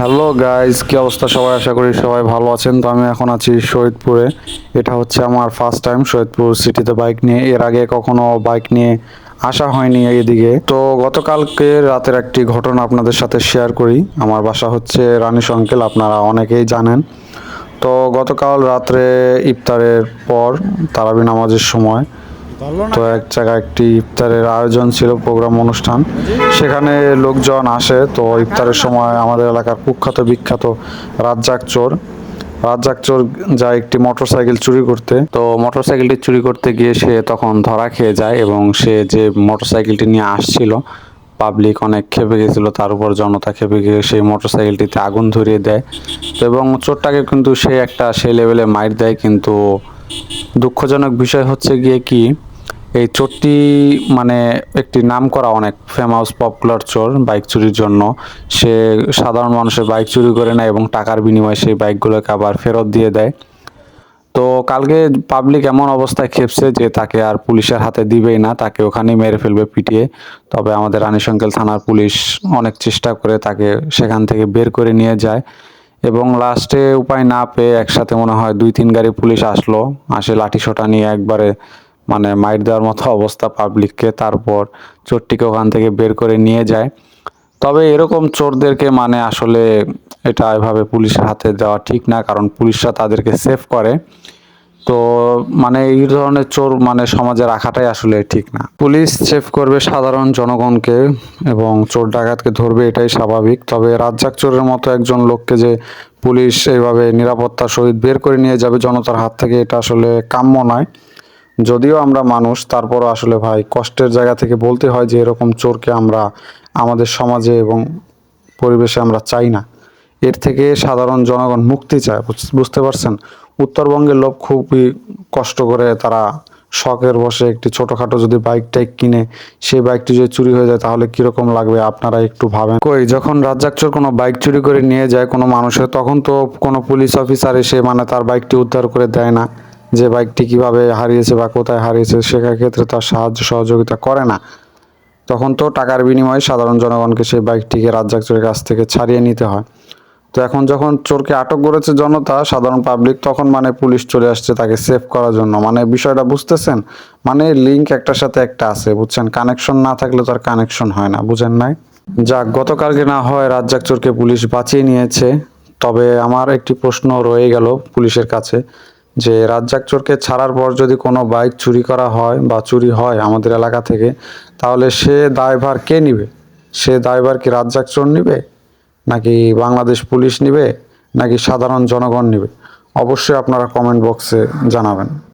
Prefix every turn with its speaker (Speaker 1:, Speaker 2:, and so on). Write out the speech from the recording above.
Speaker 1: Hello guys, কি অবস্থা সবাই? আশা করি সবাই ভালো আছেন। তো আমি এখন আছি শহীদপুরে। এটা হচ্ছে আমার ফার্স্ট টাইম শহীদপুর সিটিতে বাইক নিয়ে। এর আগে কখনো বাইক নিয়ে আসা হয়নি এদিকে। তো গতকালকে রাতের একটি ঘটনা আপনাদের সাথে শেয়ার করি। আমার বাসা হচ্ছে রানীশ অঙ্কেল, আপনারা অনেকেই জানেন। তো গতকাল রাত্রে ইফতারের পর তারাবি নামাজের সময় তো এক জায়গায় একটি ইফতারের আয়োজন ছিল, প্রোগ্রাম অনুষ্ঠান। সেখানে লোকজন আসে। তো ইফতারের সময় আমাদের এলাকার কুখ্যাত বিখ্যাত রাজ্জাক চোর যায় একটি মোটরসাইকেল চুরি করতে। তো মোটরসাইকেলটি চুরি করতে গিয়ে সে তখন ধরা খেয়ে যায় এবং সে যে মোটরসাইকেলটি নিয়ে আসছিল, পাবলিক অনেক ক্ষেপে গেছিল, তার উপর জনতা ক্ষেপে গিয়ে সেই মোটরসাইকেলটিতে আগুন ধরিয়ে দেয়। তো এবং চোরটাকে কিন্তু সেই লেভেলে মাইর দেয়। কিন্তু দুঃখজনক বিষয় হচ্ছে গিয়ে কি, এই চোরটি মানে একটি নামকরা অনেক ফেমাস পপুলার চোর বাইক চুরির জন্য। সে সাধারণ মানুষের বাইক চুরি করে নেয় এবং টাকার বিনিময়ে সেই বাইকগুলোকে আবার ফেরত দিয়ে দেয়। তো কালকে পাবলিক এমন অবস্থায় খেপছে যে তাকে আর পুলিশের হাতে দিবেই না, তাকে ওখানেই মেরে ফেলবে পিটিয়ে। তবে আমাদের রানীশঙ্কেল থানার পুলিশ অনেক চেষ্টা করে তাকে সেখান থেকে বের করে নিয়ে যায় এবং লাস্টে উপায় না পেয়ে একসাথে মনে হয় 2-3 গাড়ি পুলিশ আসে লাঠিসোঁটা নিয়ে একবারে মানে মাইর দেওয়ার মতো অবস্থা পাবলিককে। তারপর চোরটিকে ওখান থেকে বের করে নিয়ে যায়। তবে এরকম চোরদেরকে মানে আসলে এটা এভাবে পুলিশের হাতে দেওয়া ঠিক না, কারণ পুলিশরা তাদেরকে সেভ করে। তো মানে এই ধরনের চোর মানে সমাজে রাখাটাই আসলে ঠিক না। পুলিশ সেভ করবে সাধারণ জনগণকে এবং চোর ডাকাতকে ধরবে, এটাই স্বাভাবিক। তবে রাজ্জাক চোরের মতো একজন লোককে যে পুলিশ এইভাবে নিরাপত্তার সহিত বের করে নিয়ে যাবে জনতার হাত থেকে, এটা আসলে কাম্য নয়। যদিও আমরা মানুষ, তারপরও আসলে ভাই কষ্টের জায়গা থেকে বলতে হয় যে এরকম চোরকে আমরা আমাদের সমাজে এবং পরিবেশে আমরা চাই না। এর থেকে সাধারণ জনগণ মুক্তি চায়, বুঝতে পারছেন? উত্তরবঙ্গের লোক খুবই কষ্ট করে তারা শখের বসে একটি ছোটোখাটো যদি বাইক টাইক কিনে, সেই বাইকটি যদি চুরি হয়ে যায় তাহলে কীরকম লাগবে আপনারা একটু ভাবেন। যখন রাজ্জাক চোর কোনো বাইক চুরি করে নিয়ে যায় কোনো মানুষের, তখন তো কোনো পুলিশ অফিসার এসে মানে তার বাইকটি উদ্ধার করে দেয় না, যে বাইকটি কিভাবে হারিয়েছে বা কোথায় হারিয়েছে সেক্ষেত্রে তার সাহায্য সহযোগিতা করে না। তখন তো টাকার বিনিময়ে সাধারণ জনগণকে সেই বাইকটিকে রাজ্জাক চোরের কাছ থেকে ছাড়িয়ে নিতে হয়। তো এখন যখন চোরকে আটক করেছে জনতা, সাধারণ পাবলিক, তখন মানে পুলিশ চলে আসছে তাকে সেভ করার জন্য। মানে বিষয়টা বুঝতেছেন? মানে লিঙ্ক একটার সাথে একটা আছে, বুঝছেন? কানেকশন না থাকলে তো আর কানেকশন হয় না, বুঝেন নাই? যাক, গতকালকে না হয় রাজ্জাক চোরকে পুলিশ বাঁচিয়ে নিয়েছে। তবে আমার একটি প্রশ্ন রয়ে গেল পুলিশের কাছে, যে রাজ্জাক চোরকে ছাড়ার পর যদি কোনো বাইক চুরি করা হয় বা চুরি হয় আমাদের এলাকা থেকে, তাহলে সে দায়ভার কে নিবে? সে দায়ভার কি রাজ্জাক চোর নিবে, নাকি বাংলাদেশ পুলিশ নিবে, নাকি সাধারণ জনগণ নিবে? অবশ্যই আপনারা কমেন্ট বক্সে জানাবেন।